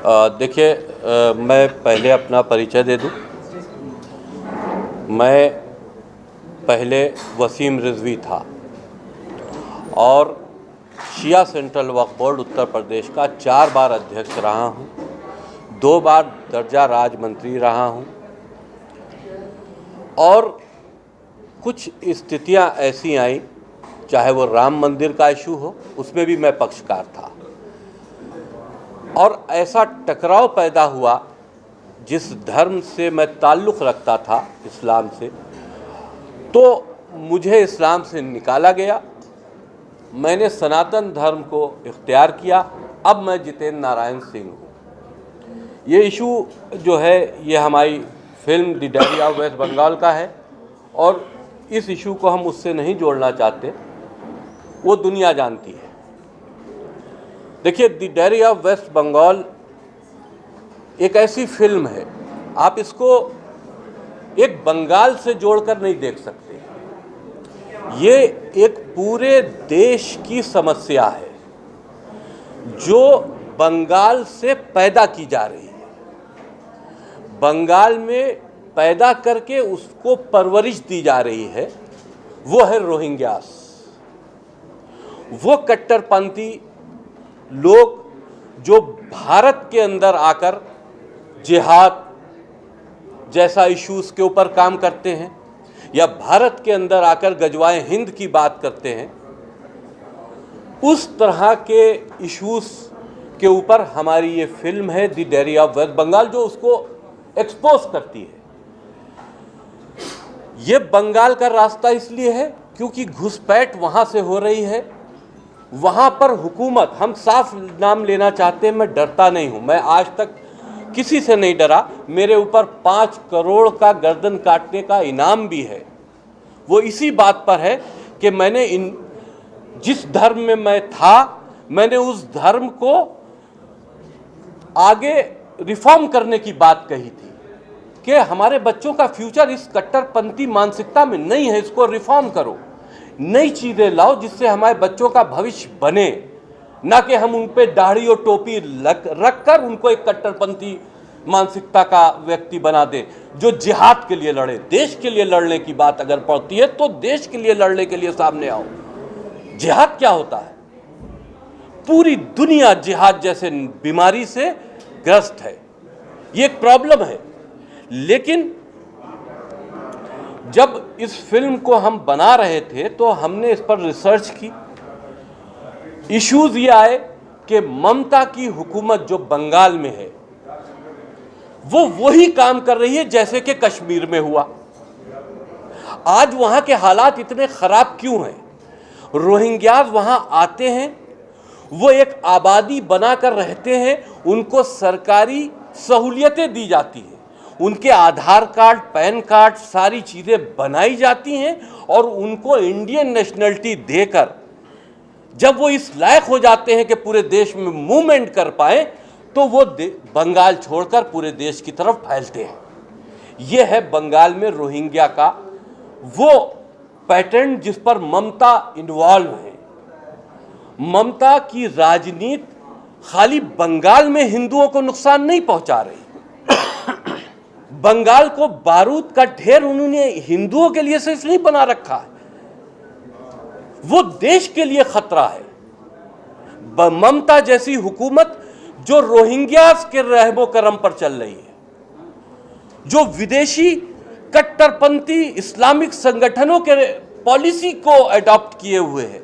देखिए, मैं पहले अपना परिचय दे दूं। मैं पहले वसीम रिजवी था और शिया सेंट्रल वक्फ बोर्ड उत्तर प्रदेश का 4 बार अध्यक्ष रहा हूं, 2 बार दर्जा राज मंत्री रहा हूं और कुछ स्थितियां ऐसी आई, चाहे वो राम मंदिर का इशू हो, उसमें भी मैं पक्षकार था और ऐसा टकराव पैदा हुआ जिस धर्म से मैं ताल्लुक़ रखता था, इस्लाम से, तो मुझे इस्लाम से निकाला गया। मैंने सनातन धर्म को इख्तियार किया। अब मैं जितेंद्र नारायण सिंह हूँ। ये इशू जो है ये हमारी film the diary of West Bengal का है और इस इशू को हम उससे नहीं जोड़ना चाहते, वो दुनिया जानती है। देखिए, the diary of West Bengal एक ऐसी फिल्म है, आप इसको एक बंगाल से जोड़कर नहीं देख सकते। ये एक पूरे देश की समस्या है जो बंगाल से पैदा की जा रही है। बंगाल में पैदा करके उसको परवरिश दी जा रही है, वो है रोहिंग्यास। वो कट्टरपंथी लोग जो भारत के अंदर आकर जिहाद जैसा इश्यूज़ के ऊपर काम करते हैं या भारत के अंदर आकर गजवाए हिंद की बात करते हैं, उस तरह के इश्यूज़ के ऊपर हमारी ये फिल्म है the diary of West Bengal, जो उसको एक्सपोज करती है। ये बंगाल का रास्ता इसलिए है क्योंकि घुसपैठ वहाँ से हो रही है। वहाँ पर हुकूमत, हम साफ नाम लेना चाहते हैं, मैं डरता नहीं हूँ, मैं आज तक किसी से नहीं डरा। मेरे ऊपर 5 करोड़ का गर्दन काटने का इनाम भी है। वो इसी बात पर है कि मैंने जिस धर्म में मैं था, मैंने उस धर्म को आगे रिफॉर्म करने की बात कही थी कि हमारे बच्चों का फ्यूचर इस कट्टरपंथी मानसिकता में नहीं है, इसको रिफॉर्म करो, नई चीज़ें लाओ जिससे हमारे बच्चों का भविष्य बने, ना कि हम उन पे दाढ़ी और टोपी रख कर उनको एक कट्टरपंथी मानसिकता का व्यक्ति बना दे जो जिहाद के लिए लड़े। देश के लिए लड़ने की बात अगर पड़ती है तो देश के लिए लड़ने के लिए सामने आओ। जिहाद क्या होता है? पूरी दुनिया जिहाद जैसे बीमारी से ग्रस्त है, ये एक प्रॉब्लम है। लेकिन जब इस फिल्म को हम बना रहे थे तो हमने इस पर रिसर्च की। इश्यूज ये आए कि ममता की हुकूमत जो बंगाल में है वो वही काम कर रही है जैसे कि कश्मीर में हुआ। आज वहां के हालात इतने खराब क्यों हैं? रोहिंग्याज वहां आते हैं, वो एक आबादी बनाकर रहते हैं, उनको सरकारी सहूलियतें दी जाती हैं, उनके आधार कार्ड, पैन कार्ड, सारी चीज़ें बनाई जाती हैं और उनको इंडियन नेशनलिटी देकर जब वो इस लायक हो जाते हैं कि पूरे देश में मूवमेंट कर पाए तो वो बंगाल छोड़कर पूरे देश की तरफ फैलते हैं। ये है बंगाल में रोहिंग्या का वो पैटर्न जिस पर ममता इन्वॉल्व है। ममता की राजनीति खाली बंगाल में हिंदुओं को नुकसान नहीं पहुंचा रही। बंगाल को बारूद का ढेर उन्होंने हिंदुओं के लिए सिर्फ नहीं बना रखा है, वो देश के लिए खतरा है। ममता जैसी हुकूमत जो रोहिंग्यास के रहमो करम पर चल रही है, जो विदेशी कट्टरपंथी इस्लामिक संगठनों के पॉलिसी को अडॉप्ट किए हुए है,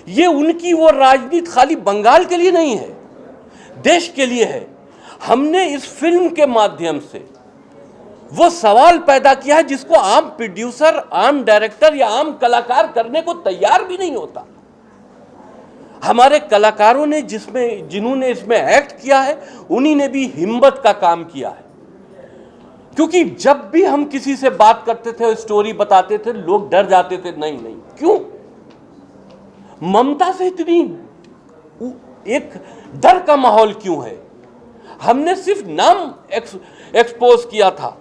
ये उनकी वो राजनीति खाली बंगाल के लिए नहीं है, देश के लिए है। हमने इस फिल्म के माध्यम से वो सवाल पैदा किया है जिसको आम प्रोड्यूसर, आम डायरेक्टर या आम कलाकार करने को तैयार भी नहीं होता। हमारे कलाकारों ने जिन्होंने इसमें एक्ट किया है, उन्हीं ने भी हिम्मत का काम किया है। क्योंकि जब भी हम किसी से बात करते थे, स्टोरी बताते थे, लोग डर जाते थे। नहीं, क्यों? ममता से इतनी एक डर का माहौल क्यों है? हमने सिर्फ नाम एक्सपोज किया था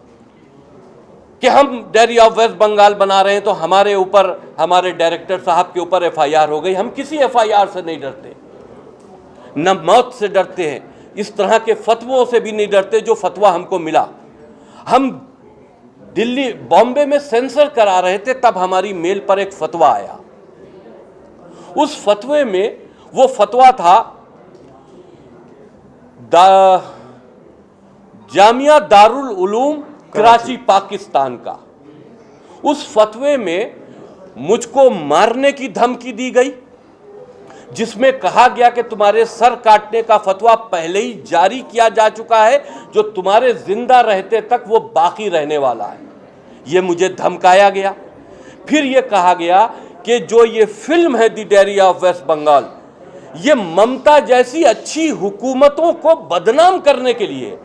कि हम डायरी ऑफ वेस्ट बंगाल बना रहे हैं तो हमारे ऊपर, हमारे डायरेक्टर साहब के ऊपर एफआईआर हो गई। हम किसी एफआईआर से नहीं डरते, न मौत से डरते हैं। इस तरह के फतवों से भी नहीं डरते जो फतवा हमको मिला। हम दिल्ली बॉम्बे में सेंसर करा रहे थे, तब हमारी मेल पर एक फतवा आया। उस फतवे में वो फतवा था जामिया दारुल उलूम कराची पाकिस्तान का। उस फतवे में मुझको मारने की धमकी दी गई, जिसमें कहा गया कि तुम्हारे सर काटने का फतवा पहले ही जारी किया जा चुका है, जो तुम्हारे जिंदा रहते तक वो बाकी रहने वाला है। ये मुझे धमकाया गया। फिर ये कहा गया कि जो ये फिल्म है the diary of West Bengal, ये ममता जैसी अच्छी हुकूमतों को बदनाम करने के लिए।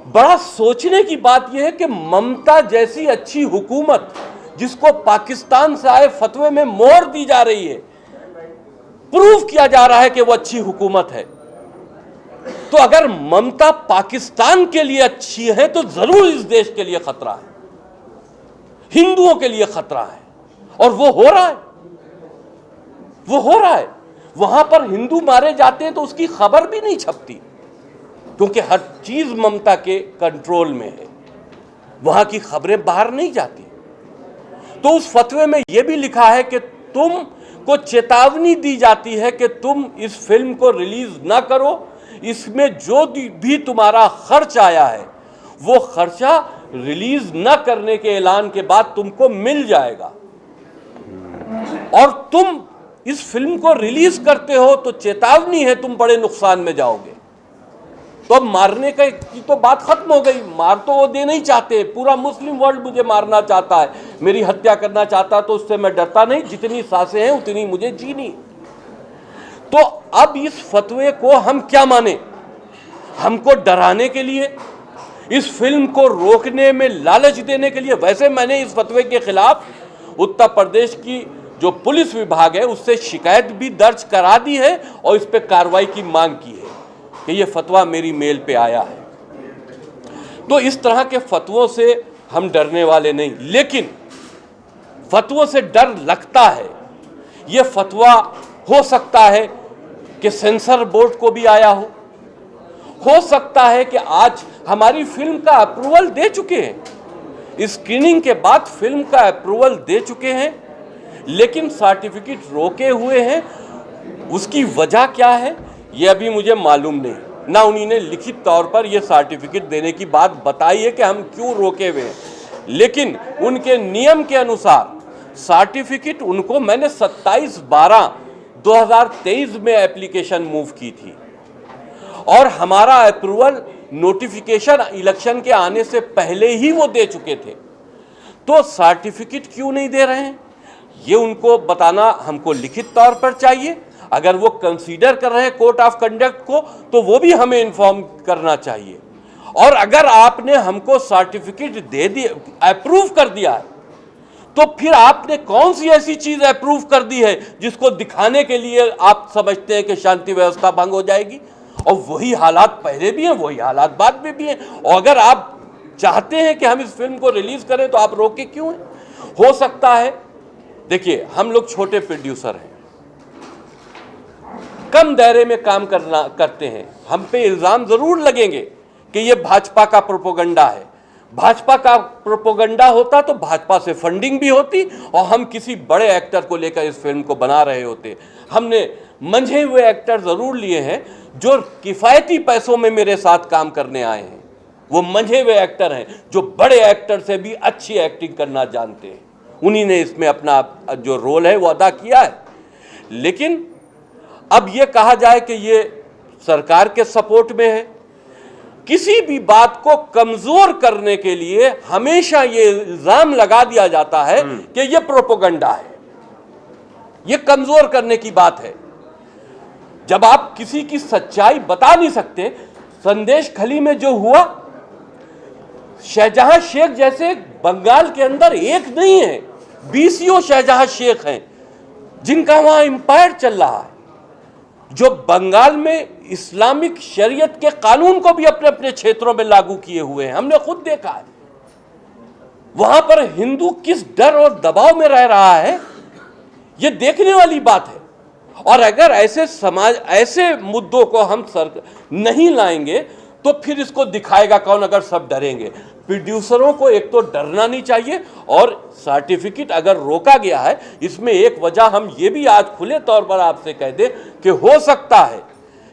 बड़ा सोचने की बात यह है कि ममता जैसी अच्छी हुकूमत, जिसको पाकिस्तान से आए फतवे में मोहर दी जा रही है, प्रूव किया जा रहा है कि वो अच्छी हुकूमत है, तो अगर ममता पाकिस्तान के लिए अच्छी है तो जरूर इस देश के लिए खतरा है, हिंदुओं के लिए खतरा है। और वो हो रहा है, वो हो रहा है। वहां पर हिंदू मारे जाते हैं तो उसकी खबर भी नहीं छपती, क्योंकि हर चीज ममता के कंट्रोल में है, वहां की खबरें बाहर नहीं जाती। तो उस फतवे में यह भी लिखा है कि तुम को चेतावनी दी जाती है कि तुम इस फिल्म को रिलीज ना करो, इसमें जो भी तुम्हारा खर्च आया है वो खर्चा रिलीज न करने के ऐलान के बाद तुमको मिल जाएगा, और तुम इस फिल्म को रिलीज करते हो तो चेतावनी है तुम बड़े नुकसान में जाओगे। तो अब मारने की तो बात खत्म हो गई, मार तो वो देना ही चाहते हैं, पूरा मुस्लिम वर्ल्ड मुझे मारना चाहता है, मेरी हत्या करना चाहता है, तो उससे मैं डरता नहीं, जितनी सांसें हैं उतनी मुझे जीनी। तो अब इस फतवे को हम क्या माने? हमको डराने के लिए, इस फिल्म को रोकने में लालच देने के लिए? वैसे मैंने इस फतवे के खिलाफ उत्तर प्रदेश की जो पुलिस विभाग है उससे शिकायत भी दर्ज करा दी है और इस पर कार्रवाई की मांग की है कि ये फतवा मेरी मेल पे आया है। तो इस तरह के फतवों से हम डरने वाले नहीं, लेकिन फतवों से डर लगता है। ये फतवा हो सकता है कि सेंसर बोर्ड को भी आया हो सकता है कि आज हमारी फिल्म का अप्रूवल दे चुके हैं, स्क्रीनिंग के बाद फिल्म का अप्रूवल दे चुके हैं, लेकिन सर्टिफिकेट रोके हुए हैं। उसकी वजह क्या है ये अभी मुझे मालूम नहीं, ना उन्होंने लिखित तौर पर यह सर्टिफिकेट देने की बात बताई है कि हम क्यों रोके हुए हैं, लेकिन उनके नियम के अनुसार सर्टिफिकेट उनको मैंने 27/12/2023 में एप्लीकेशन मूव की थी, और हमारा अप्रूवल नोटिफिकेशन इलेक्शन के आने से पहले ही वो दे चुके थे। तो सर्टिफिकेट क्यों नहीं दे रहे हैं ये उनको बताना हमको लिखित तौर पर चाहिए। अगर वो कंसीडर कर रहे हैं कोड ऑफ कंडक्ट को तो वो भी हमें इन्फॉर्म करना चाहिए। और अगर आपने हमको सर्टिफिकेट दे दिया, अप्रूव कर दिया है, तो फिर आपने कौन सी ऐसी चीज अप्रूव कर दी है जिसको दिखाने के लिए आप समझते हैं कि शांति व्यवस्था भंग हो जाएगी? और वही हालात पहले भी हैं, वही हालात बाद में भी हैं। और अगर आप चाहते हैं कि हम इस फिल्म को रिलीज करें तो आप रोके क्यों हैं? हो सकता है, देखिए हम लोग छोटे प्रोड्यूसर हैं, कम दायरे में काम करते हैं, हम पे इल्जाम जरूर लगेंगे कि ये भाजपा का प्रोपोगंडा है। भाजपा का प्रोपोगंडा होता तो भाजपा से फंडिंग भी होती और हम किसी बड़े एक्टर को लेकर इस फिल्म को बना रहे होते। हमने मंझे हुए एक्टर जरूर लिए हैं जो किफायती पैसों में मेरे साथ काम करने आए हैं। वो मंझे हुए एक्टर हैं जो बड़े एक्टर से भी अच्छी एक्टिंग करना जानते हैं। उन्हीं ने इसमें अपना जो रोल है वो अदा किया है। लेकिन अब ये कहा जाए कि ये सरकार के सपोर्ट में है, किसी भी बात को कमजोर करने के लिए हमेशा ये इल्जाम लगा दिया जाता है कि ये प्रोपोगंडा है, ये कमजोर करने की बात है। जब आप किसी की सच्चाई बता नहीं सकते, संदेश खली में जो हुआ, शाहजहां शेख जैसे बंगाल के अंदर एक नहीं है, 20 शाहजहां शेख हैं जिनका वहां एम्पायर चल रहा है, जो बंगाल में इस्लामिक शरीयत के कानून को भी अपने अपने क्षेत्रों में लागू किए हुए हैं। हमने खुद देखा है वहां पर हिंदू किस डर और दबाव में रह रहा है, यह देखने वाली बात है। और अगर ऐसे मुद्दों को हम नहीं लाएंगे तो फिर इसको दिखाएगा कौन, अगर सब डरेंगे। प्रोड्यूसरों को एक तो डरना नहीं चाहिए, और सर्टिफिकेट अगर रोका गया है, इसमें एक वजह हम ये भी आज खुले तौर पर आपसे कह दें कि हो सकता है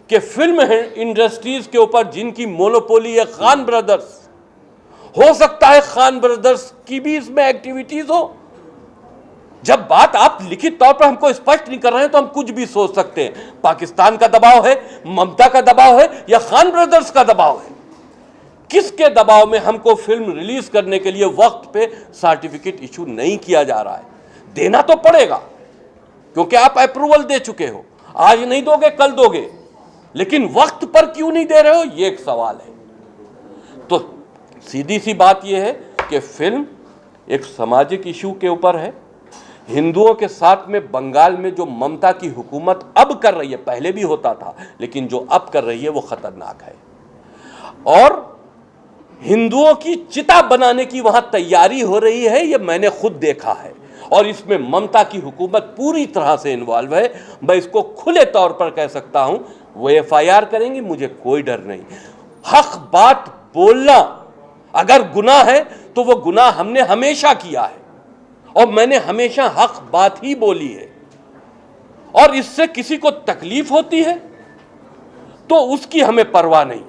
कि फिल्म इंडस्ट्रीज के ऊपर जिनकी मोनोपोली है खान ब्रदर्स, हो सकता है खान ब्रदर्स की भी इसमें एक्टिविटीज हो। जब बात आप लिखित तौर पर हमको स्पष्ट नहीं कर रहे हैं तो हम कुछ भी सोच सकते हैं। पाकिस्तान का दबाव है, ममता का दबाव है, या खान ब्रदर्स का दबाव है? किसके दबाव में हमको फिल्म रिलीज करने के लिए वक्त पे सर्टिफिकेट इशू नहीं किया जा रहा है? देना तो पड़ेगा, क्योंकि आप अप्रूवल दे चुके हो। आज नहीं दोगे कल दोगे, लेकिन वक्त पर क्यों नहीं दे रहे हो, ये एक सवाल है। तो सीधी सी बात यह है कि फिल्म एक सामाजिक इशू के ऊपर है। हिंदुओं के साथ में बंगाल में जो ममता की हुकूमत अब कर रही है, पहले भी होता था, लेकिन जो अब कर रही है वो खतरनाक है। और हिंदुओं की चिता बनाने की वहां तैयारी हो रही है, ये मैंने खुद देखा है। और इसमें ममता की हुकूमत पूरी तरह से इन्वॉल्व है। मैं इसको खुले तौर पर कह सकता हूं, वो FIR करेंगे, मुझे कोई डर नहीं। हक बात बोलना अगर गुनाह है तो वो गुनाह हमने हमेशा किया है, और मैंने हमेशा हक बात ही बोली है। और इससे किसी को तकलीफ होती है तो उसकी हमें परवाह नहीं।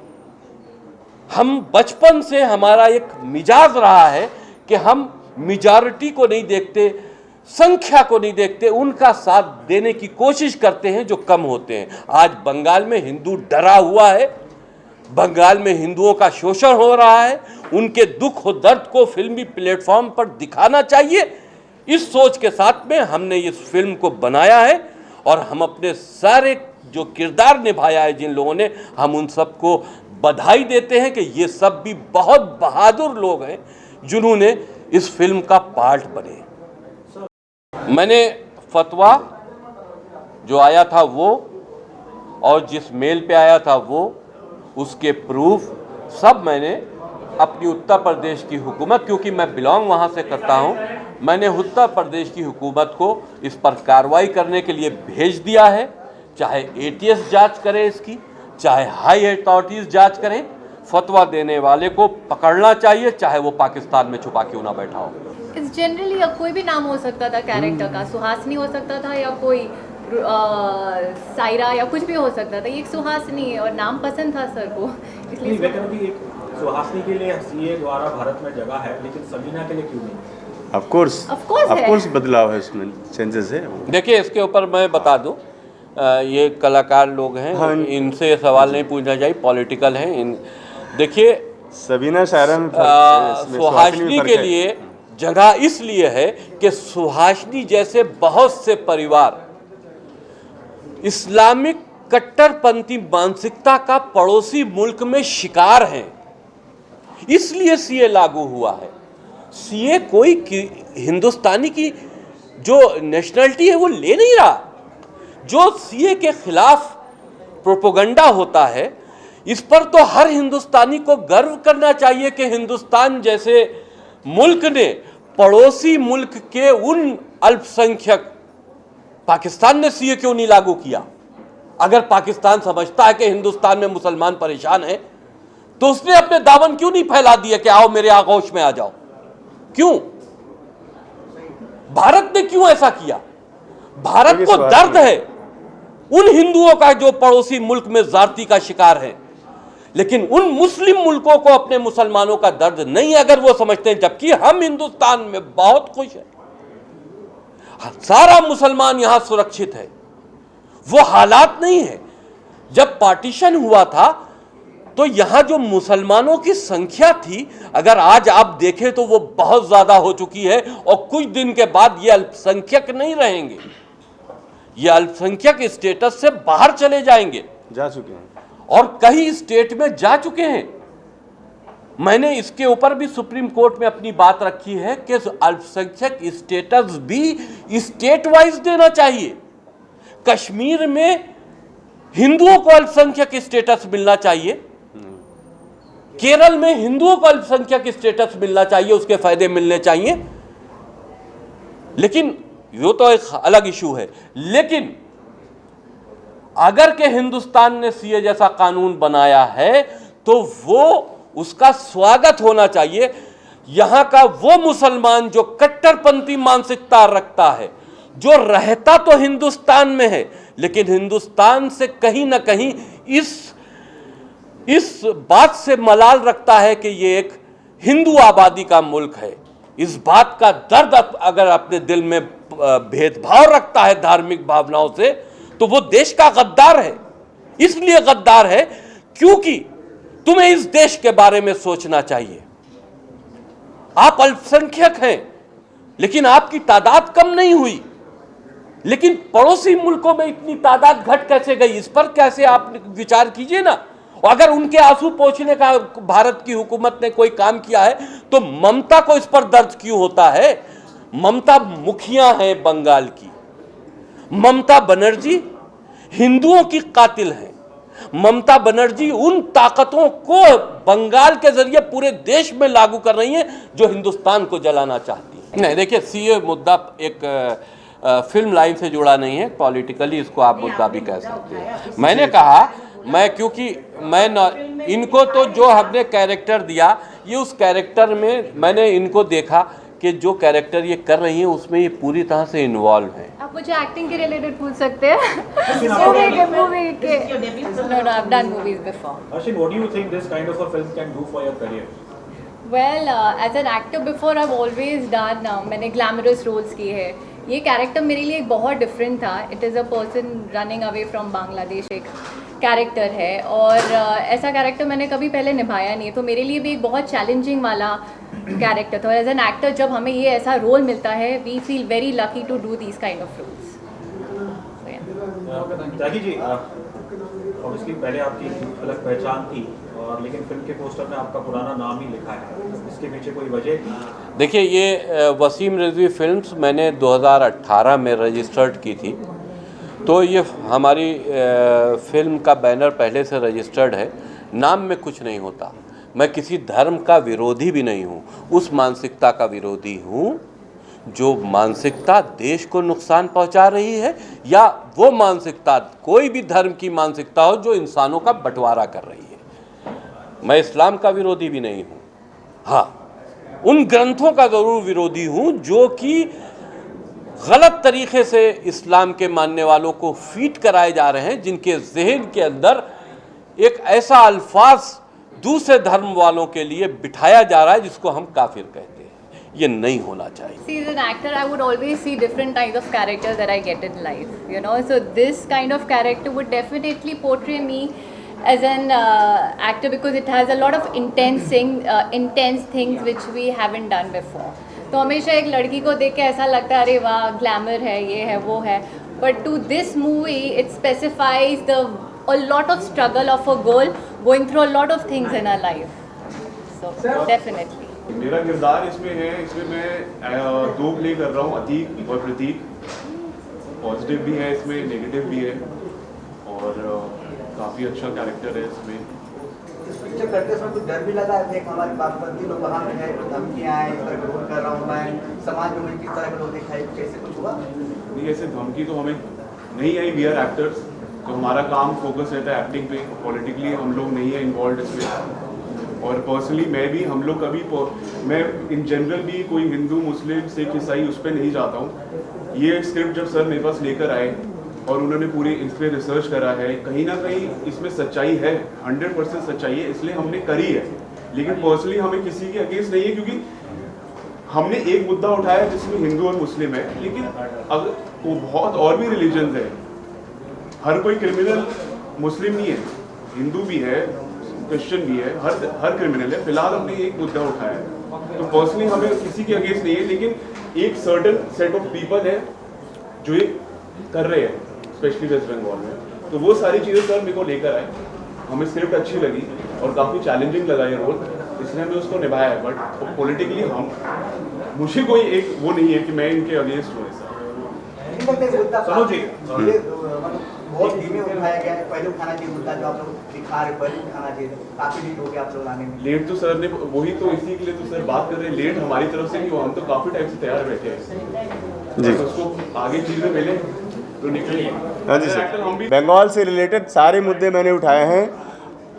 हम बचपन से हमारा एक मिजाज रहा है कि हम मेजॉरिटी को नहीं देखते, संख्या को नहीं देखते, उनका साथ देने की कोशिश करते हैं जो कम होते हैं। आज बंगाल में हिंदू डरा हुआ है, बंगाल में हिंदुओं का शोषण हो रहा है, उनके दुख और दर्द को फिल्मी प्लेटफॉर्म पर दिखाना चाहिए। इस सोच के साथ में हमने इस फिल्म को बनाया है, और हम अपने सारे जो किरदार निभाया है जिन लोगों ने, हम उन सबको बधाई देते हैं कि ये सब भी बहुत बहादुर लोग हैं जिन्होंने इस फिल्म का पार्ट बने। मैंने फतवा जो आया था वो, और जिस मेल पे आया था वो, उसके प्रूफ सब मैंने अपनी उत्तर प्रदेश की हुकूमत, क्योंकि मैं बिलोंग वहाँ से करता हूँ, मैंने उत्तर प्रदेश की हुकूमत को इस पर कार्रवाई करने के लिए भेज दिया है। चाहे ATS जांच करे इसकी, चाहे हाई अथॉरिटीज़ जांच करें, फतवा देने वाले को पकड़ना चाहिए, चाहे वो पाकिस्तान में छुपा क्यों ना बैठा हो। इस जनरली अब कोई भी नाम हो सकता था कैरेक्टर का, सुहासिनी हो सकता था या कोई सायरा या कुछ भी हो सकता था। ये एक सुहासिनी है और नाम पसंद था सर को, इसलिए सुहासिनी के लिए CA द्वारा भारत में जगह है, लेकिन सबीना के लिए क्यों नहीं? ऑफ कोर्स बदलाव है, उसमें चेंजेस है। देखिए, इसके ऊपर मैं बता दूं, ये कलाकार लोग हैं, हाँ, इनसे सवाल नहीं पूछना चाहिए, पॉलिटिकल हैं। देखिए, सबीना सायरा सुहासिनी के लिए जगह इसलिए है कि सुहासिनी जैसे बहुत से परिवार इस्लामिक कट्टरपंथी मानसिकता का पड़ोसी मुल्क में शिकार हैं, इसलिए CA लागू हुआ है। CA कोई हिंदुस्तानी की जो नेशनलिटी है वो ले नहीं रहा। जो CA के खिलाफ प्रोपेगेंडा होता है, इस पर तो हर हिंदुस्तानी को गर्व करना चाहिए कि हिंदुस्तान जैसे मुल्क ने पड़ोसी मुल्क के उन अल्पसंख्यक, पाकिस्तान ने CA क्यों नहीं लागू किया? अगर पाकिस्तान समझता है कि हिंदुस्तान में मुसलमान परेशान हैं, तो उसने अपने दामन क्यों नहीं फैला दिया कि आओ मेरे आगोश में आ जाओ? क्यों? भारत ने क्यों ऐसा किया? भारत को दर्द है उन हिंदुओं का जो पड़ोसी मुल्क में जाति का शिकार है, लेकिन उन मुस्लिम मुल्कों को अपने मुसलमानों का दर्द नहीं, अगर वो समझते हैं। जबकि हम हिंदुस्तान में बहुत खुश हैं, सारा मुसलमान यहां सुरक्षित है। वो हालात नहीं है। जब पार्टीशन हुआ था तो यहां जो मुसलमानों की संख्या थी, अगर आज आप देखें तो वो बहुत ज्यादा हो चुकी है, और कुछ दिन के बाद ये अल्पसंख्यक नहीं रहेंगे, ये अल्पसंख्यक स्टेटस से बाहर चले जाएंगे, जा चुके हैं, और कई स्टेट में जा चुके हैं। मैंने इसके ऊपर भी सुप्रीम कोर्ट में अपनी बात रखी है कि अल्पसंख्यक स्टेटस भी स्टेट वाइज देना चाहिए। कश्मीर में हिंदुओं को अल्पसंख्यक स्टेटस मिलना चाहिए, केरल में हिंदुओं को अल्पसंख्यक स्टेटस मिलना चाहिए, उसके फायदे मिलने चाहिए। लेकिन ये तो एक अलग इशू है। लेकिन अगर के हिंदुस्तान ने सीए जैसा कानून बनाया है तो वो उसका स्वागत होना चाहिए। यहां का वो मुसलमान जो कट्टरपंथी मानसिकता रखता है, जो रहता तो हिंदुस्तान में है लेकिन हिंदुस्तान से कहीं ना कहीं इस बात से मलाल रखता है कि ये एक हिंदू आबादी का मुल्क है, इस बात का दर्द अगर अपने दिल में भेदभाव रखता है धार्मिक भावनाओं से, तो वो देश का गद्दार है। इसलिए गद्दार है क्योंकि तुम्हें इस देश के बारे में सोचना चाहिए। आप अल्पसंख्यक हैं लेकिन आपकी तादाद कम नहीं हुई, लेकिन पड़ोसी मुल्कों में इतनी तादाद घट कैसे गई, इस पर कैसे आप विचार कीजिए ना। और अगर उनके आंसू पोंछने का भारत की हुकूमत ने कोई काम किया है तो ममता को इस पर दर्द क्यों होता है? ममता मुखिया है बंगाल की। ममता बनर्जी हिंदुओं की कातिल है। ममता बनर्जी उन ताकतों को बंगाल के जरिए पूरे देश में लागू कर रही हैं जो हिंदुस्तान को जलाना चाहती है। नहीं, देखिए, सीए मुद्दा एक फिल्म लाइन से जुड़ा नहीं है, पॉलिटिकली इसको आप मुद्दा भी कह सकते हैं। मैंने कहा क्योंकि इनको तो जो हमने कैरेक्टर दिया, ये उस कैरेक्टर में मैंने इनको देखा कि जो कैरेक्टर ये कर रही हैं उसमें ये पूरी तरह से इन्वॉल्व हैं। आप मुझे एक्टिंग के रिलेटेड पूछ सकते हैं। मूवी के No, I've done movies before. Ashwin, what do you think this kind of a film can do for your career? Well, as an actor before I've always done मैंने glamorous roles किए हैं। ये character मेरे लिए बहुत different था। It is a person running away from Bangladesh, एक character है और ऐसा कैरेक्टर मैंने कभी पहले निभाया नहीं है, तो मेरे लिए भी एक बहुत चैलेंजिंग वाला कैरेक्टर था। और एज एन एक्टर जब हमें ये ऐसा रोल मिलता है, we feel very lucky to do these kind of roles. Jackie ji, obviously पहले आपकी अलग पहचान थी और लेकिन फिल्म के पोस्टर में आपका पुराना नाम ही लिखा है, इसके पीछे कोई वजह? देखिए, ये वसीम रिजवी फिल्म्स मैंने 2018 में रजिस्टर्ड की थी, तो ये हमारी फिल्म का बैनर पहले से रजिस्टर्ड है। नाम में कुछ नहीं होता। मैं किसी धर्म का विरोधी भी नहीं हूँ, उस मानसिकता का विरोधी हूँ जो मानसिकता देश को नुकसान पहुंचा रही है, या वो मानसिकता कोई भी धर्म की मानसिकता हो जो इंसानों का बंटवारा कर रही है। मैं इस्लाम का विरोधी भी नहीं हूँ, हाँ, उन ग्रंथों का ज़रूर विरोधी हूँ जो कि गलत तरीके से इस्लाम के मानने वालों को फीड कराए जा रहे हैं, जिनके जहन के अंदर एक ऐसा अल्फाज दूसरे धर्म वालों के लिए बिठाया जा रहा है जिसको हम काफिर कहते हैं। ये नहीं होना चाहिए। See, as an actor, I would always see different types of characters that I get in life, you know. So this kind of character would definitely portray me as an actor because it has a lot of intense things which we haven't done before. तो हमेशा एक लड़की को देख के ऐसा लगता है अरे वाह ग्लैमर है, ये है, वो है, but to this movie it specifies a lot of struggle of a girl going through a lot of things in her life. So definitely. मेरा किरदार इसमें है, इसमें मैं दो प्ले कर रहा हूँ, अतीक और प्रतीक। पॉजिटिव भी है इसमें, नेगेटिव भी है और काफ़ी अच्छा कैरेक्टर है इसमें। पिक्चर करते समय कुछ डर भी लगा है? देख हमारे बागपंथी लोग वहाँ पे है, धमकियाँ आए, इस तरह का रोल कर रहा हूँ मैं, समाज में मुझे किस तरह का रोल दिखाई, कैसे कुछ हुआ? नहीं, ऐसे धमकी तो हमें नहीं आई। वी आर एक्टर्स, तो हमारा काम फोकस रहता है एक्टिंग पे। पॉलिटिकली हम लोग नहीं है इन्वॉल्व इसमें। और पर्सनली मैं भी, हम लोग कभी, मैं इन जनरल भी कोई हिंदू मुस्लिम सिख ईसाई उस पर नहीं जाता हूँ। ये स्क्रिप्ट जब सर मेरे पास लेकर आए और उन्होंने पूरी इस पर रिसर्च करा है, कहीं ना कहीं इसमें सच्चाई है, 100% सच्चाई है, इसलिए हमने करी है। लेकिन पर्सनली हमें किसी के अगेंस्ट नहीं है, क्योंकि हमने एक मुद्दा उठाया जिसमें हिंदू और मुस्लिम है, लेकिन अगर वो बहुत और भी रिलीजन है। हर कोई क्रिमिनल मुस्लिम नहीं है, हिंदू भी है, क्रिश्चियन भी है, हर क्रिमिनल है। फिलहाल हमने एक मुद्दा उठाया है, तो पर्सनली हमें किसी के अगेंस्ट नहीं है, लेकिन एक सर्टेन सेट ऑफ पीपल है जो ये कर रहे हैं, स्पेशली वेस्ट बंगाल में। तो वो सारी चीज़ें सर मेरे को लेकर आए, हमें स्क्रिप्ट अच्छी लगी और काफ़ी चैलेंजिंग लगा ये रोल, इसलिए हमने उसको निभाया है। बट पॉलिटिकली मुझे कोई एक वो नहीं है कि मैं इनके अगेंस्ट हूँ। सुनो जी, बहुत धीमे उठाया गया है, पहले उठाना चाहिए मुद्दा जो आप लोग दिखा रहे, पहले उठाना चाहिए, काफी लेट हो गया आप लोग आने में। लेट तो सर ने, वही तो इसी के लिए तो सर बात कर रहे हैं, लेट हमारी तरफ से नहीं हुआ, हम तो काफी टाइम से तैयार बैठे हैं जी। तो उसको आगे चीजें मिले हाँ जी सर, बंगाल से रिलेटेड सारे मुद्दे मैंने उठाए हैं।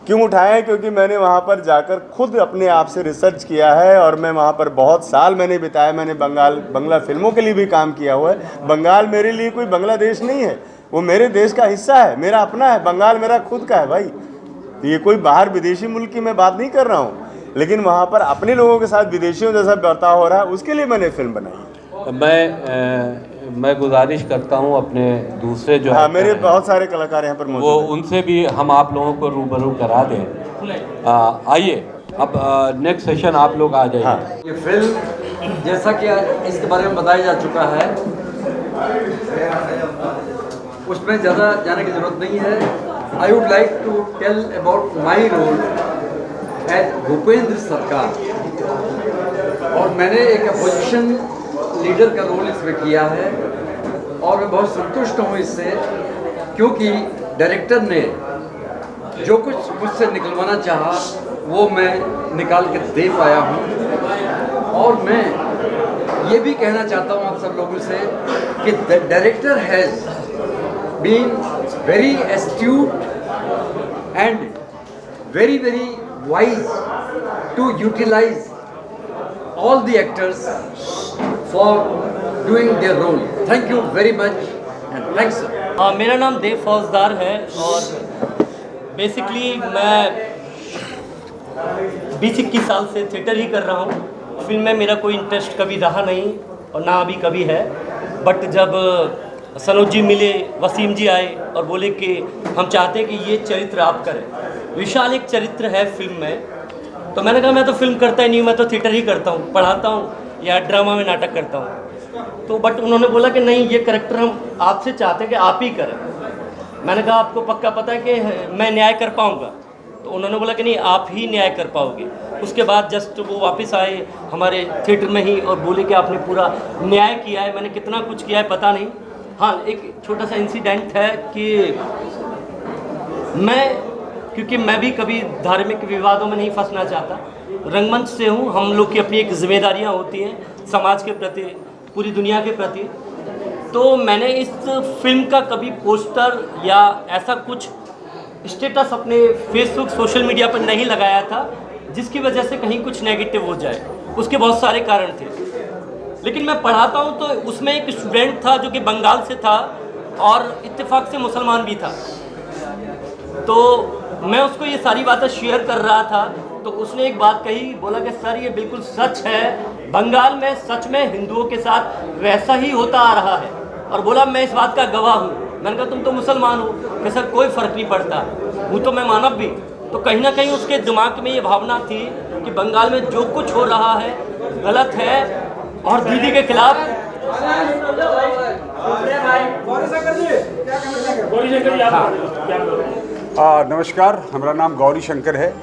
क्यों उठाए हैं? क्योंकि मैंने वहाँ पर जाकर खुद अपने आप से रिसर्च किया है और मैं वहाँ पर बहुत साल मैंने बिताया। मैंने बंगला फिल्मों के लिए भी काम किया हुआ है। बंगाल मेरे लिए कोई बांग्लादेश नहीं है, वो मेरे देश का हिस्सा है, मेरा अपना है। बंगाल मेरा खुद का है भाई। तो ये कोई बाहर विदेशी मुल्क की मैं बात नहीं कर रहा हूँ, लेकिन वहाँ पर अपने लोगों के साथ विदेशियों जैसा बर्ताव हो रहा है, उसके लिए मैंने फिल्म बनाई। मैं गुजारिश करता हूं अपने दूसरे जो हाँ, मेरे हैं, बहुत सारे कलाकार यहाँ पर वो मौजूद हैं। उनसे भी हम आप लोगों को रूबरू करा दें। आइए अब नेक्स्ट सेशन आप लोग आ जाइए। हाँ। ये फिल्म जैसा कि आज इसके बारे में बताया जा चुका है, उसमें ज़्यादा जाने की ज़रूरत नहीं है। I would like to tell about my role as Bhupendra Sarkar, और मैंने एक अपोजिशन लीडर का रोल इसमें किया है और मैं बहुत संतुष्ट हूँ इससे, क्योंकि डायरेक्टर ने जो कुछ मुझसे निकलवाना चाहा वो मैं निकाल के दे पाया हूँ। और मैं ये भी कहना चाहता हूँ आप सब लोगों से कि the director has been very astute and very wise to utilize all the actors for doing their role. Thank you very much and thanks sir. मेरा नाम देव फौजदार है और बेसिकली मैं 20-21 साल से थिएटर ही कर रहा हूँ। फिल्म में मेरा कोई इंटरेस्ट कभी रहा नहीं और ना अभी कभी है। बट जब सनोज जी मिले, वसीम जी आए और बोले कि हम चाहते हैं कि ये चरित्र आप करें, विशाल एक चरित्र है फिल्म में, तो मैंने कहा मैं तो फिल्म करता ही नहीं हूँ, मैं तो थिएटर ही करता हूँ, पढ़ाता हूँ या ड्रामा में नाटक करता हूँ। तो बट उन्होंने बोला कि नहीं, ये कैरेक्टर हम आपसे चाहते हैं कि आप ही करें। मैंने कहा आपको पक्का पता है कि मैं न्याय कर पाऊँगा? तो उन्होंने बोला कि नहीं, आप ही न्याय कर पाओगे। उसके बाद जस्ट वो वापस आए हमारे थिएटर में ही और बोले कि आपने पूरा न्याय किया है। मैंने कितना कुछ किया है पता नहीं। हाँ, एक छोटा सा इंसिडेंट है कि क्योंकि मैं भी कभी धार्मिक विवादों में नहीं फंसना चाहता, रंगमंच से हूँ, हम लोग की अपनी एक जिम्मेदारियाँ होती हैं समाज के प्रति, पूरी दुनिया के प्रति। तो मैंने इस फिल्म का कभी पोस्टर या ऐसा कुछ स्टेटस अपने फेसबुक सोशल मीडिया पर नहीं लगाया था जिसकी वजह से कहीं कुछ नेगेटिव हो जाए। उसके बहुत सारे कारण थे, लेकिन मैं पढ़ाता हूँ तो उसमें एक स्टूडेंट था जो कि बंगाल से था और इत्तेफाक से मुसलमान भी था। तो मैं उसको ये सारी बातें शेयर कर रहा था तो उसने एक बात कही, बोला कि सर ये बिल्कुल सच है, बंगाल में सच में हिंदुओं के साथ वैसा ही होता आ रहा है। और बोला मैं इस बात का गवाह हूँ। मैंने कहा तुम तो मुसलमान हो? कि सर कोई फ़र्क नहीं पड़ता, वो तो मैं मानव भी। तो कहीं ना कहीं उसके दिमाग में ये भावना थी कि बंगाल में जो कुछ हो रहा है गलत है और दीदी के खिलाफ। नमस्कार, हमारा नाम गौरी शंकर है।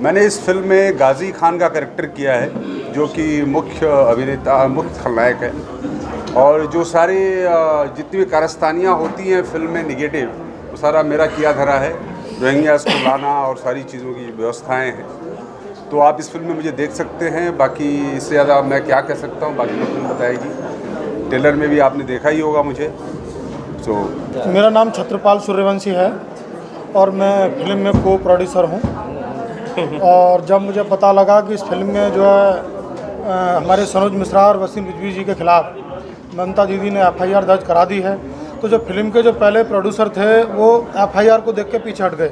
मैंने इस फिल्म में गाजी खान का कैरेक्टर किया है जो कि मुख्य अभिनेता, मुख्य खलनायक है। और जो सारी जितनी भी कारस्तानियाँ होती हैं फिल्म में निगेटिव, वो सारा मेरा किया धरा है। रोहिंग्यास को लाना और सारी चीज़ों की व्यवस्थाएं हैं। तो आप इस फिल्म में मुझे देख सकते हैं। बाकी इससे ज़्यादा मैं क्या कह सकता हूँ, बाकी फिल्म बताएगी। ट्रेलर में भी आपने देखा ही होगा मुझे। तो मेरा नाम छत्रपाल सूर्यवंशी है और मैं फिल्म में को प्रोड्यूसर हूँ। और जब मुझे पता लगा कि इस फिल्म में जो है हमारे सनोज मिश्रा और वसीम रिजवी जी के खिलाफ ममता दीदी ने एफआईआर दर्ज करा दी है, तो जो फिल्म के जो पहले प्रोड्यूसर थे वो एफआईआर को देख के पीछे हट गए।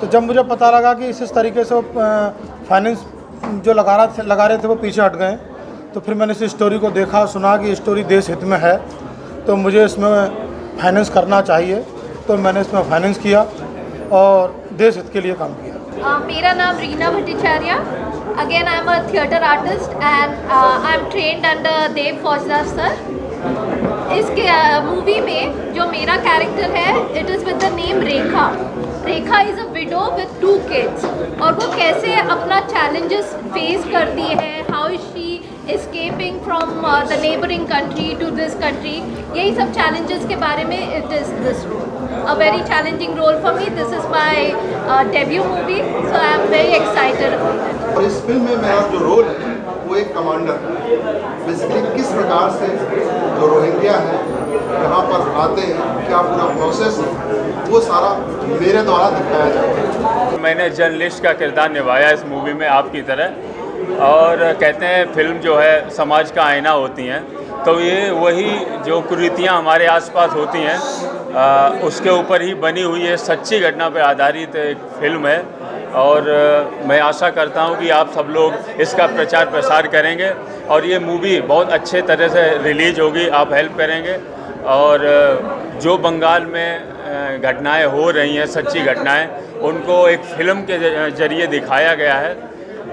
तो जब मुझे पता लगा कि इस तरीके से फाइनेंस जो लगा रहे थे वो पीछे हट गए, तो फिर मैंने इस स्टोरी को देखा, सुना कि स्टोरी देश हित में है तो मुझे इसमें फाइनेंस करना चाहिए। तो मैंने इसमें फाइनेंस किया और देश हित के लिए काम किया। मेरा नाम Reena Bhattacharya. Again, I am a theatre artist and I am trained under देव फौजदार सर। इस मूवी में जो मेरा कैरेक्टर है, it is with the name Rekha. Rekha is a window with 2 kids और वो कैसे अपना चैलेंजेस फेस करती है, how is she escaping from the neighboring country to this country, यही सब challenges के बारे में it is this role. A very challenging role for me. This is my debut movie, so I am very excited about it. और इस film में मेरा जो रोल है वो एक कमांडर, बेसिकली किस प्रकार से जो रोहिंग्या है यहाँ पर आते हैं, क्या पूरा प्रोसेस है, वो सारा मेरे द्वारा दिखाया जाता है। मैंने जर्नलिस्ट का किरदार निभाया इस मूवी में आपकी तरह, और कहते हैं फिल्म जो है समाज का आईना होती हैं, तो ये वही जो कुरीतियाँ हमारे आसपास होती हैं उसके ऊपर ही बनी हुई है, सच्ची घटना पर आधारित एक फिल्म है। और मैं आशा करता हूँ कि आप सब लोग इसका प्रचार प्रसार करेंगे और ये मूवी बहुत अच्छे तरह से रिलीज होगी, आप हेल्प करेंगे। और जो बंगाल में घटनाएं हो रही हैं, सच्ची घटनाएं, उनको एक फ़िल्म के ज़रिए दिखाया गया है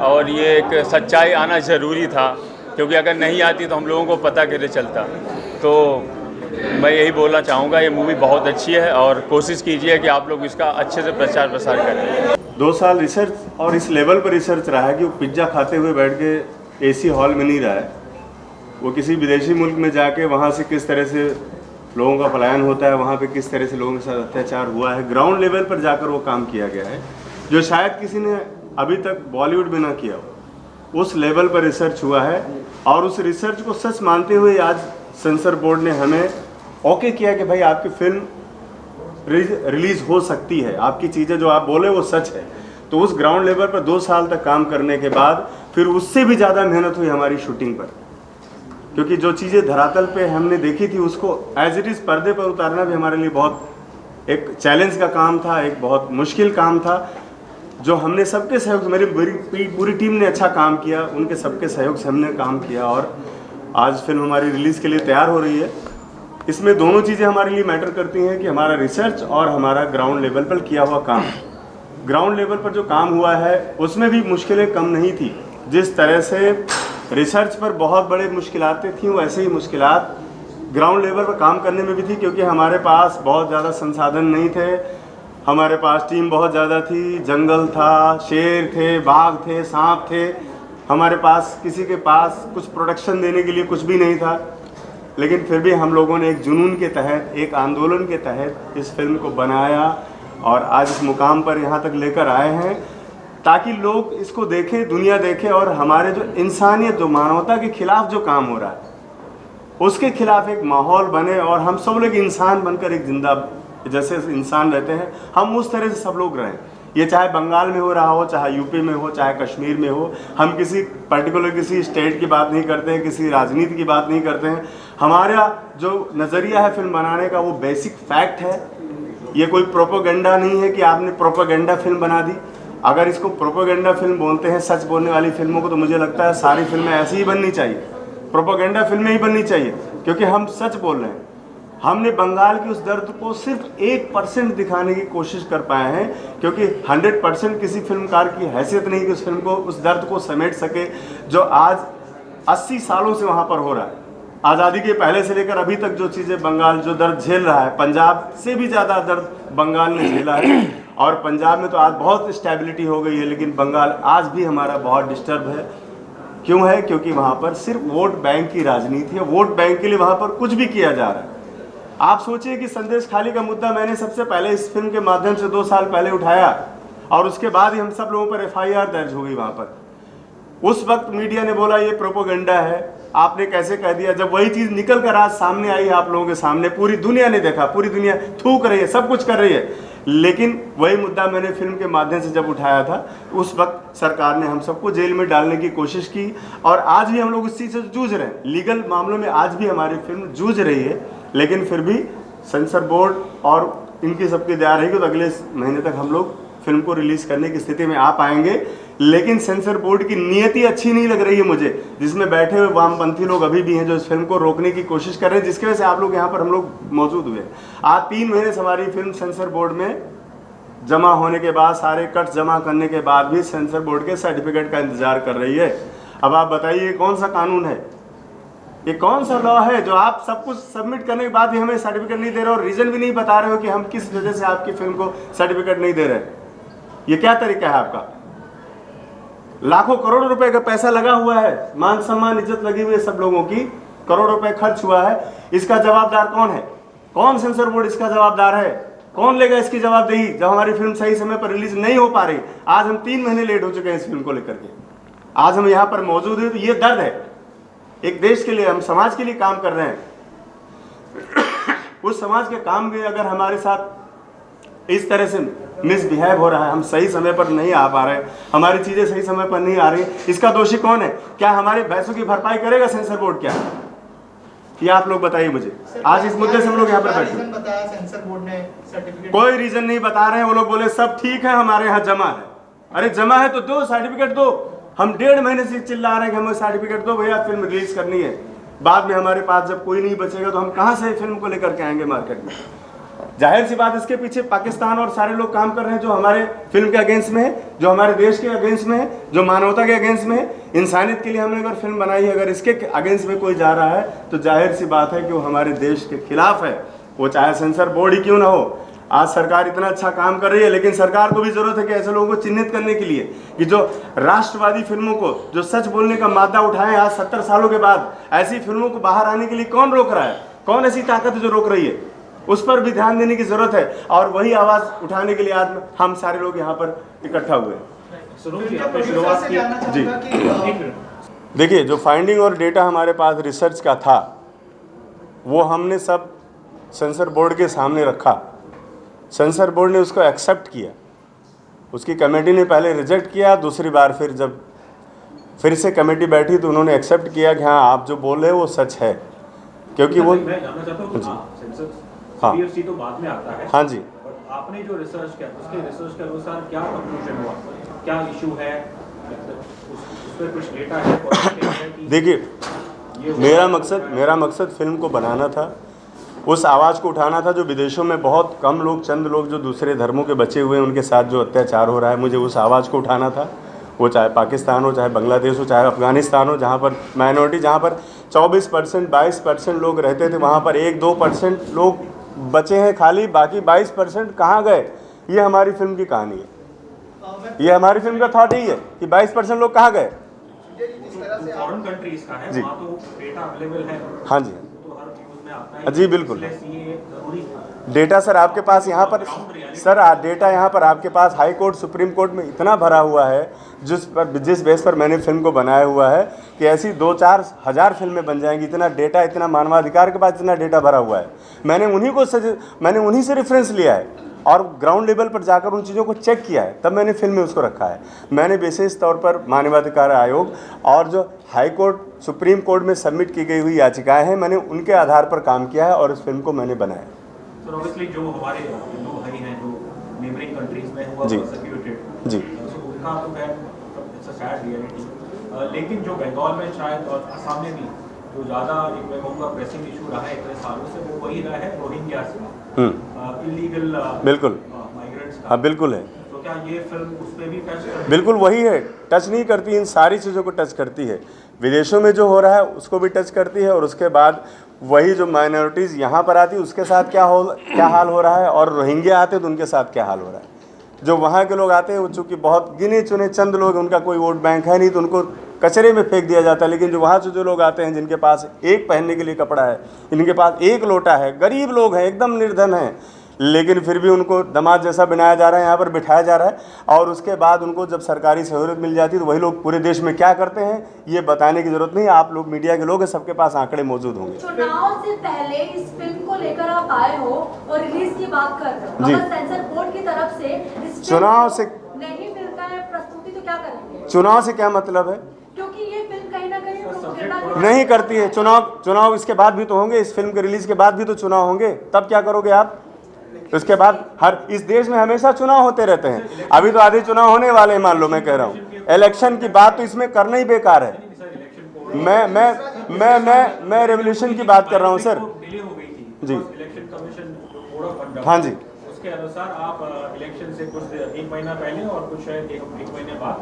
और ये एक सच्चाई आना ज़रूरी था, क्योंकि अगर नहीं आती तो हम लोगों को पता कैसे चलता। तो मैं यही बोलना चाहूँगा, ये मूवी बहुत अच्छी है और कोशिश कीजिए कि आप लोग इसका अच्छे से प्रचार प्रसार करें। 2 साल रिसर्च, और इस लेवल पर रिसर्च रहा है कि वो पिज्ज़ा खाते हुए बैठ के एसी हॉल में नहीं रहा है, वो किसी विदेशी मुल्क में जाके वहाँ से किस तरह से लोगों का पलायन होता है, वहाँ पे किस तरह से लोगों के साथ अत्याचार हुआ है, ग्राउंड लेवल पर जाकर वो काम किया गया है जो शायद किसी ने अभी तक बॉलीवुड में ना किया हो। उस लेवल पर रिसर्च हुआ है और उस रिसर्च को सच मानते हुए आज सेंसर बोर्ड ने हमें ओके किया कि भाई आपकी फिल्म रिलीज़ हो सकती है, आपकी चीज़ें जो आप बोले वो सच है। तो उस ग्राउंड लेवल पर 2 साल तक काम करने के बाद फिर उससे भी ज़्यादा मेहनत हुई हमारी शूटिंग पर, क्योंकि जो चीज़ें धरातल पे हमने देखी थी उसको एज इट इज़ पर्दे पर उतारना भी हमारे लिए बहुत एक चैलेंज का काम था, एक बहुत मुश्किल काम था, जो हमने सबके सहयोग, मेरी पूरी टीम ने अच्छा काम किया, उनके सबके सहयोग से हमने काम किया और आज फिल्म हमारी रिलीज़ के लिए तैयार हो रही है। इसमें दोनों चीज़ें हमारे लिए मैटर करती हैं कि हमारा रिसर्च और हमारा ग्राउंड लेवल पर किया हुआ काम। ग्राउंड लेवल पर जो काम हुआ है उसमें भी मुश्किलें कम नहीं थी। जिस तरह से रिसर्च पर बहुत बड़े मुश्किलातें थीं, वैसे ही मुश्किलात ग्राउंड लेवल पर काम करने में भी थी, क्योंकि हमारे पास बहुत ज़्यादा संसाधन नहीं थे, हमारे पास टीम बहुत ज़्यादा थी, जंगल था, शेर थे, बाघ थे, सांप थे, हमारे पास किसी के पास कुछ प्रोडक्शन देने के लिए कुछ भी नहीं था। लेकिन फिर भी हम लोगों ने एक जुनून के तहत, एक आंदोलन के तहत इस फिल्म को बनाया और आज इस मुकाम पर यहाँ तक लेकर आए हैं, ताकि लोग इसको देखें, दुनिया देखे और हमारे जो इंसानियत, जो मानवता के खिलाफ जो काम हो रहा है उसके खिलाफ एक माहौल बने और हम सब लोग इंसान बनकर एक जिंदा, जैसे इंसान रहते हैं हम उस तरह से सब लोग रहें। ये चाहे बंगाल में हो रहा हो, चाहे यूपी में हो, चाहे कश्मीर में हो, हम किसी पर्टिकुलर किसी स्टेट की बात नहीं करते हैं, किसी राजनीति की बात नहीं करते हैं। हमारा जो नज़रिया है फिल्म बनाने का वो बेसिक फैक्ट है। ये कोई प्रोपेगेंडा नहीं है कि आपने प्रोपेगेंडा फिल्म बना दी। अगर इसको प्रोपेगेंडा फिल्म बोलते हैं, सच बोलने वाली फिल्मों को, तो मुझे लगता है सारी फिल्में ऐसी ही बननी चाहिए, प्रोपेगेंडा फिल्में ही बननी चाहिए, क्योंकि हम सच बोल रहे हैं। हमने बंगाल की उस दर्द को सिर्फ 1% दिखाने की कोशिश कर पाए हैं, क्योंकि 100% किसी फिल्मकार की हैसियत नहीं कि उस फिल्म को, उस दर्द को समेट सके जो आज 80 सालों से वहाँ पर हो रहा है। आज़ादी के पहले से लेकर अभी तक जो चीज़ें बंगाल जो दर्द झेल रहा है, पंजाब से भी ज़्यादा दर्द बंगाल ने झेला है। और पंजाब में तो आज बहुत स्टेबिलिटी हो गई है, लेकिन बंगाल आज भी हमारा बहुत डिस्टर्ब है। क्यों है? क्योंकि वहाँ पर सिर्फ वोट बैंक की राजनीति है, वोट बैंक के लिए वहाँ पर कुछ भी किया जा रहा है। आप सोचिए कि संदेश खाली का मुद्दा मैंने सबसे पहले इस फिल्म के माध्यम से 2 साल पहले उठाया और उसके बाद ही हम सब लोगों पर FIR दर्ज हो गई वहाँ पर। उस वक्त मीडिया ने बोला ये प्रोपेगेंडा है, आपने कैसे कह दिया। जब वही चीज़ निकल कर आज सामने आई है आप लोगों के सामने, पूरी दुनिया ने देखा, पूरी दुनिया थूक रही है, सब कुछ कर रही है, लेकिन वही मुद्दा मैंने फिल्म के माध्यम से जब उठाया था, उस वक्त सरकार ने हम सबको जेल में डालने की कोशिश की। और आज भी हम लोग इस चीज़ से जूझ रहे हैं, लीगल मामलों में आज भी हमारी फिल्म जूझ रही है। लेकिन फिर भी सेंसर बोर्ड और इनकी सबकी दया रहेगी तो अगले महीने तक हम लोग फिल्म को रिलीज़ करने की स्थिति में आ पाएंगे। लेकिन सेंसर बोर्ड की नीयति अच्छी नहीं लग रही है मुझे, जिसमें बैठे हुए वामपंथी लोग अभी भी हैं जो इस फिल्म को रोकने की कोशिश कर रहे हैं, जिसकी वजह से आप लोग यहाँ पर हम लोग मौजूद हुए। आज 3 महीने से हमारी फिल्म सेंसर बोर्ड में जमा होने के बाद, सारे कट जमा करने के बाद भी सेंसर बोर्ड के सर्टिफिकेट का इंतजार कर रही है। अब आप बताइए कौन सा कानून है, ये कौन सा लॉ है जो आप सब कुछ सबमिट करने के बाद भी हमें सर्टिफिकेट नहीं दे रहे हो और रीज़न भी नहीं बता रहे हो कि हम किस वजह से आपकी फिल्म को सर्टिफिकेट नहीं दे रहे। ये क्या तरीका है आपका? लाखों करोड़ों रुपए का पैसा लगा हुआ है, मान सम्मान इज्जत लगी हुई है सब लोगों की, करोड़ों रुपए खर्च हुआ है। इसका जवाबदार कौन है? कौन सेंसर बोर्ड इसका जवाबदार है? कौन लेगा इसकी जवाबदेही जब हमारी फिल्म सही समय पर रिलीज नहीं हो पा रही? आज हम 3 महीने लेट हो चुके हैं इस फिल्म को लेकर के, आज हम यहाँ पर मौजूद हैं, तो ये दर्द है। एक देश के लिए, हम समाज के लिए काम कर रहे हैं। उस समाज के काम भी अगर हमारे साथ इस तरह से मिसबिहेव हो रहा है, हम सही समय पर नहीं आ पा रहे, हमारी चीज़ें सही समय पर नहीं आ रही, इसका दोषी कौन है? क्या हमारे पैसों की भरपाई करेगा सेंसर बोर्ड? क्या ये आप लोग बताइए मुझे। आज इस मुद्दे से हम लोग यहाँ पर बैठे, बताया सेंसर बोर्ड ने सर्टिफिकेट, कोई रीजन नहीं बता रहे हैं। वो लोग बोले सब ठीक है, हमारे यहाँ जमा है। अरे जमा है तो दो, सर्टिफिकेट दो। हम 1.5 महीने से चिल्ला रहे हैं कि हमें सर्टिफिकेट दो भैया, फिल्म रिलीज करनी है। बाद में हमारे पास जब कोई नहीं बचेगा तो हम कहाँ से फिल्म को लेकर के आएंगे मार्केट में? जाहिर सी बात, इसके पीछे पाकिस्तान और सारे लोग काम कर रहे हैं जो हमारे फिल्म के अगेंस्ट में है, जो हमारे देश के अगेंस्ट में है, जो मानवता के अगेंस्ट में है। इंसानियत के लिए हमने अगर फिल्म बनाई है, अगर इसके अगेंस्ट में कोई जा रहा है तो जाहिर सी बात है कि वो हमारे देश के खिलाफ है, वो चाहे सेंसर बोर्ड ही क्यों ना हो। आज सरकार इतना अच्छा काम कर रही है, लेकिन सरकार को भी जरूरत है कि ऐसे लोगों को चिन्हित करने के लिए कि जो राष्ट्रवादी फिल्मों को, जो सच बोलने का मादा उठाए आज 70 सालों के बाद, ऐसी फिल्मों को बाहर आने के लिए कौन रोक रहा है? कौन ऐसी ताकत है जो रोक रही है? उस पर भी ध्यान देने की जरूरत है। और वही आवाज़ उठाने के लिए आज हम सारे लोग यहाँ पर इकट्ठा हुए हैं। जी देखिए, जो फाइंडिंग और डेटा हमारे पास रिसर्च का था वो हमने सब सेंसर बोर्ड के सामने रखा। सेंसर बोर्ड ने उसको एक्सेप्ट किया, उसकी कमेटी ने पहले रिजेक्ट किया, दूसरी बार फिर जब फिर से कमेटी बैठी तो उन्होंने एक्सेप्ट किया कि हाँ आप जो बोल रहे हो वो सच है। क्योंकि वो मैं जानना चाहता हूँ, हाँ CFC तो बाद में आता है। हाँ जी, और आपने जो रिसर्च किया उसके रिसर्च के अनुसार क्या कंक्लूजन हुआ, क्या इशू है, उस पर कुछ डेटा है? देखिए मेरा मकसद फिल्म को बनाना था, उस आवाज़ को उठाना था जो विदेशों में बहुत कम लोग, चंद लोग जो दूसरे धर्मों के बचे हुए हैं उनके साथ जो अत्याचार हो रहा है, मुझे उस आवाज़ को उठाना था। वो चाहे पाकिस्तान हो, चाहे बांग्लादेश हो, चाहे अफ़गानिस्तान हो, जहाँ पर माइनॉरिटी, जहाँ पर 24% 22% लोग रहते थे, वहाँ पर 1-2% लोग बचे हैं खाली, बाकी 22% कहाँ गए? ये हमारी फिल्म की कहानी है, ये हमारी फिल्म का थॉट यही है कि 22% लोग कहाँ गए। फॉरेन कंट्रीज का है, वहाँ तो डेटा अवेलेबल है। हाँ जी, तो हर न्यूज़ में आता है। जी बिल्कुल। ये जरूरी डेटा सर आपके पास यहाँ पर, सर डेटा यहाँ पर आपके पास हाई कोर्ट, सुप्रीम कोर्ट में इतना भरा हुआ है, जिस बेस पर मैंने फिल्म को बनाया हुआ है कि ऐसी 2-4 हज़ार फिल्में बन जाएंगी। इतना डेटा, इतना मानवाधिकार के पास इतना डेटा भरा हुआ है। मैंने उन्हीं से रेफरेंस लिया है और ग्राउंड लेवल पर जाकर उन चीज़ों को चेक किया है, तब मैंने फिल्म में उसको रखा है। मैंने विशेष तौर पर मानवाधिकार आयोग और जो हाई कोर्ट, सुप्रीम कोर्ट में सबमिट की गई हुई याचिकाएँ हैं, मैंने उनके आधार पर काम किया है और इस फिल्म को मैंने बनाया। सर ऑब्वियसली जो हमारे हिंदू भाई हैं जो नेबरिंग कंट्रीज में हुआ परसिक्यूटेड, जी, उनका तो खैर इट्स अ सैड रियलिटी। लेकिन जो बंगाल में शायद और असम में भी जो ज़्यादा मैं कहूँगा प्रेसिंग इशू रहा है इतने सालों से, वो वही रहा है रोहिंग्यास का, इलीगल बिल्कुल माइग्रेंट्स का। हाँ बिल्कुल है। तो क्या ये फिल्म उस पर भी टच करती है? बिल्कुल वही है, टच नहीं करती, इन सारी चीज़ों को टच करती है। विदेशों में जो हो रहा है उसको भी टच करती है, और उसके बाद वही जो माइनॉरिटीज़ यहाँ पर आती है उसके साथ क्या हाल हो रहा है, और रोहिंग्या आते हैं तो उनके साथ क्या हाल हो रहा है। जो वहाँ के लोग आते हैं वो चूँकि बहुत गिने चुने चंद लोग, उनका कोई वोट बैंक है नहीं, तो उनको कचरे में फेंक दिया जाता है। लेकिन जो वहाँ से जो लोग आते हैं जिनके पास एक पहनने के लिए कपड़ा है, इनके पास एक लोटा है, गरीब लोग हैं, एकदम निर्धन हैं, लेकिन फिर भी उनको दामाद जैसा बनाया जा रहा है, यहाँ पर बिठाया जा रहा है। और उसके बाद उनको जब सरकारी सहूलियत मिल जाती है तो वही लोग पूरे देश में क्या करते हैं ये बताने की जरूरत नहीं। आप लोग मीडिया के लोग हैं, सबके पास आंकड़े मौजूद होंगे। चुनाव से पहले इस फिल्म को लेकर आप आए हो और रिलीज की बात कर रहे हो, अगर सेंसर बोर्ड की तरफ से इस चुनाव से नहीं मिलता है प्रस्तुति तो क्या करेंगे? चुनाव से क्या मतलब है? क्योंकि ये फिल्म कहीं ना कहीं प्रोपेगेंडा नहीं करती है। चुनाव इसके बाद भी तो होंगे, इस फिल्म के रिलीज के बाद भी तो चुनाव होंगे, तब क्या करोगे आप? उसके बाद इस देश में हमेशा चुनाव होते रहते हैं। अभी तो आधे चुनाव होने वाले हैं, मान लो, मैं कह रहा हूँ इलेक्शन की बात तो इसमें करना ही बेकार है। मैं रेवोल्यूशन की बात कर रहा हूँ सर। जी हाँ जी, उसके अनुसार आप इलेक्शन से कुछ 1 महीना पहले और कुछ शायद 1 महीने बाद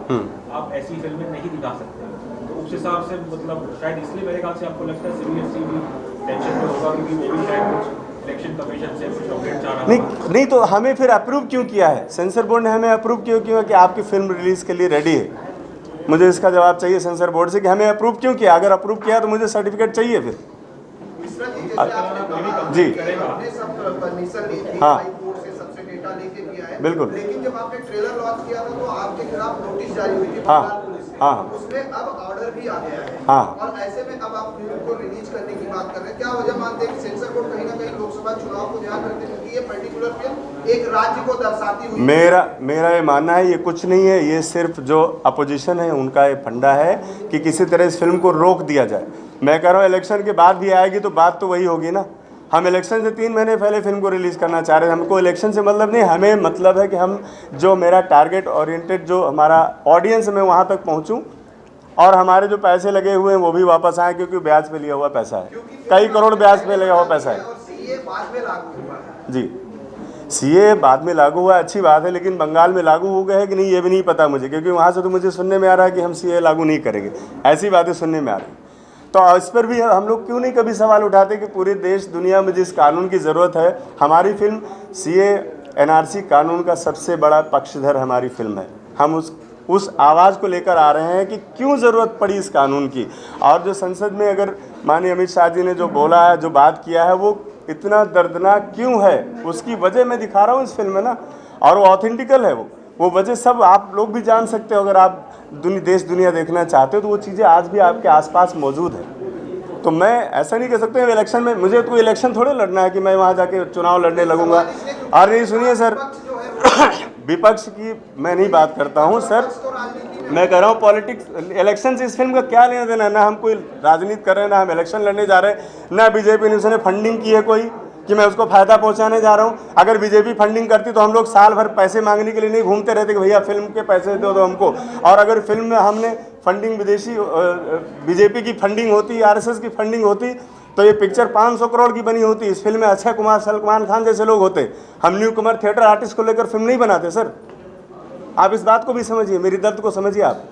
आप ऐसी फिल्में नहीं दिखा सकते। तो उस हिसाब से मतलब शायद इसलिए मेरे ख्याल से आपको लगता है CBFC भी टेंशन में होगा, क्योंकि वो भी शायद कुछ इलेक्शन कमीशन से कुछ अपडेट चाह रहा है। नहीं तो हमें फिर अप्रूव क्यों किया है? सेंसर बोर्ड ने हमें अप्रूव क्यों किया कि आपकी फिल्म रिलीज के लिए रेडी है? मुझे इसका जवाब चाहिए सेंसर बोर्ड से कि हमें अप्रूव क्यों किया। अगर अप्रूव किया तो मुझे सर्टिफिकेट चाहिए फिर। जी हाँ बिल्कुल। लेकिन जब आपने ट्रेलर लॉन्च किया था तो आपके खिलाफ नोटिस जारी हुई थी। हाँ हाँ उसमें अब ऑर्डर भी आ गया है। हाँ। और ऐसे में अब आप फिल्म को रिलीज करने की बात कर रहे हैं, क्या वजह मानते हैं कि सेंसर बोर्ड कहीं ना कहीं लोकसभा चुनाव को ध्यान रखते हैं, क्योंकि ये पर्टिकुलर फिल्म एक राज्य को दर्शाती हुई? मेरा ये मानना है ये कुछ नहीं है, ये सिर्फ जो अपोजिशन है उनका ये फंडा है कि किसी तरह इस फिल्म को रोक दिया जाए। मैं कह रहा हूँ इलेक्शन के बाद भी आएगी तो बात तो वही होगी ना। हम इलेक्शन से 3 महीने पहले फिल्म को रिलीज़ करना चाह रहे हैं, हमको इलेक्शन से मतलब नहीं, हमें मतलब है कि हम जो मेरा टारगेट ओरिएंटेड जो हमारा ऑडियंस है मैं वहाँ तक पहुँचूँ और हमारे जो पैसे लगे हुए हैं वो भी वापस आए, क्योंकि ब्याज पे लिया हुआ पैसा है, कई करोड़ ब्याज पे लगा हुआ पैसा है। जी, सीए बाद में लागू हुआ, अच्छी बात है, लेकिन बंगाल में लागू हो गया है कि नहीं ये भी नहीं पता मुझे, क्योंकि वहाँ से तो मुझे सुनने में आ रहा है कि हम सीए लागू नहीं करेंगे, ऐसी बातें सुनने में आ रही। तो इस पर भी हम लोग क्यों नहीं कभी सवाल उठाते कि पूरे देश दुनिया में जिस कानून की ज़रूरत है, हमारी फिल्म सीए एनआरसी कानून का सबसे बड़ा पक्षधर हमारी फिल्म है। हम उस आवाज़ को लेकर आ रहे हैं कि क्यों ज़रूरत पड़ी इस कानून की। और जो संसद में अगर माननीय अमित शाह जी ने जो बोला है, जो बात किया है, वो इतना दर्दनाक क्यों है उसकी वजह मैं दिखा रहा हूँ इस फिल्म में ना, और वो ऑथेंटिकल है। वो वजह सब आप लोग भी जान सकते हो, अगर आप देश दुनिया देखना चाहते हो तो वो चीज़ें आज भी आपके आसपास मौजूद है। तो मैं ऐसा नहीं कह सकता इलेक्शन में मुझे कोई इलेक्शन थोड़े लड़ना है कि मैं वहाँ जाके चुनाव लड़ने लगूंगा। और नहीं सुनिए सर, विपक्ष की मैं नहीं बात करता हूँ सर, मैं कह रहा हूँ पॉलिटिक्स इलेक्शन से इस फिल्म का क्या लेना देना है। ना हम कोई राजनीति कर रहे हैं, ना हम इलेक्शन लड़ने जा रहे हैं, ना बीजेपी ने उसने फंडिंग की है कोई कि मैं उसको फ़ायदा पहुंचाने जा रहा हूं। अगर बीजेपी फंडिंग करती तो हम लोग साल भर पैसे मांगने के लिए नहीं घूमते रहते कि भैया फिल्म के पैसे दो हमको। और अगर फिल्म में हमने फंडिंग विदेशी बीजेपी की फंडिंग होती, आरएसएस की फंडिंग होती, तो ये पिक्चर 500 करोड़ की बनी होती। इस फिल्म में अक्षय कुमार, सलमान खान जैसे लोग होते। हम न्यू कमर थिएटर आर्टिस्ट को लेकर फिल्म नहीं बनाते सर। आप इस बात को भी समझिए, मेरी दर्द को समझिए आप।